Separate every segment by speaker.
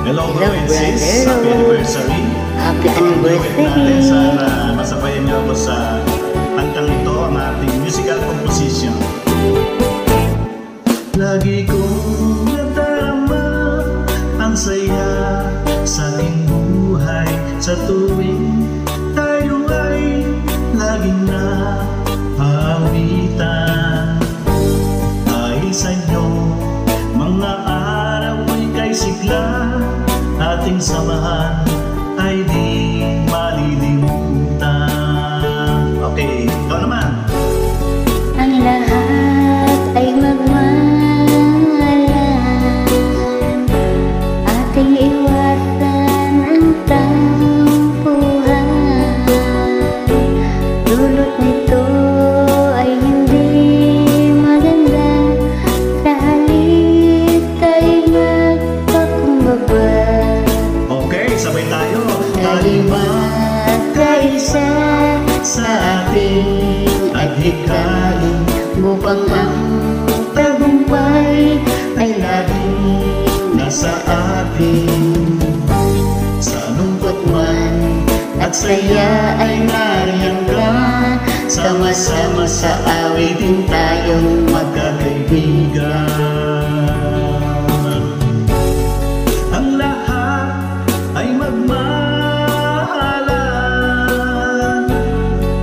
Speaker 1: Hello bro and sis, happy anniversary.
Speaker 2: Happy anniversary.
Speaker 1: Natin sana masabayan niyo ako sa kantang ito, ang ating musical composition. Lagi kong nadarama ang saya sa aking buhay, sa tuwing tayo ay laging naawitan. Dahil sa inyo, mga araw ay kay sigla, ating samahan ay di malilimutan. Okay, ikaw naman.
Speaker 2: Ang lahat ay magmahalan, ating iwasan ang tampuhan. Dulot nito ay hindi maganda, sa halip tayo magpakumbaba.
Speaker 1: Okay, sabay tayo.
Speaker 2: Tayo magkaisa sa ating adhikain, upang ang tagumpay ay laging nasa atin. Sa lungkot man at saya ay nariyan ka, sama-sama sa awitin tayong magkakaibigan.
Speaker 1: Ang lahat ay magmahalan,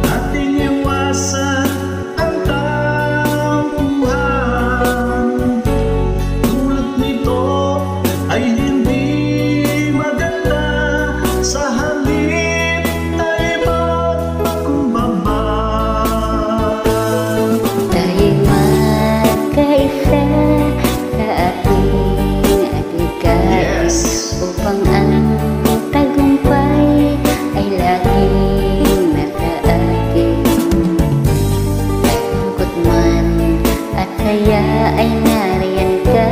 Speaker 1: ating iwasan ang tampuhan. Dulot nito ay hindi maganda, sa halip ay magpakumbaba.
Speaker 2: Tayo magkaisa sa ating adhikain, upang ang tagumpay ay laging nasa atin. Lungkot man at saya ay nariyan ka,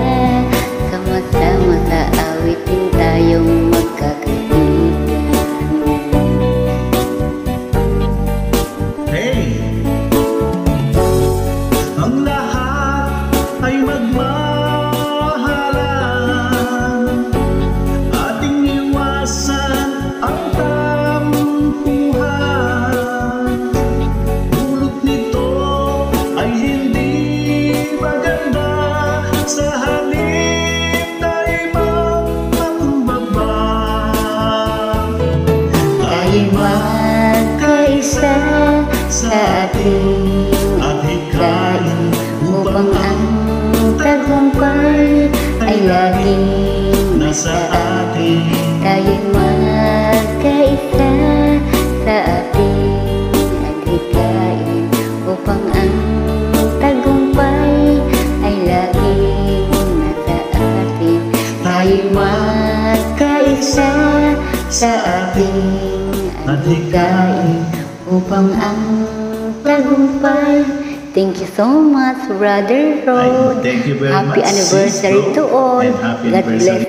Speaker 2: sama-sama sa awitin tayong magkakaibigan.
Speaker 1: Hey! Ang lahat ay magmahalan, ating iwasan ang tampuhan. Dulot nito ay hindi maganda, sa halip tayo magpakumbaba.
Speaker 2: Tayo magkaisa sa ating adhikain, upang ang tagumpay ay laging
Speaker 1: Nasa atin.
Speaker 2: tayo magkaisa sa ating adhikain, upang ang tagumpay ay laging nasa atin. Tayo magkaisa sa ating adhikain, upang ang tagumpay. Thank you so much, Brother Rod.
Speaker 1: Thank you very
Speaker 2: Happy
Speaker 1: much, sis,
Speaker 2: anniversary
Speaker 1: bro.
Speaker 2: to all.
Speaker 1: And happy
Speaker 2: God bless
Speaker 1: anniversary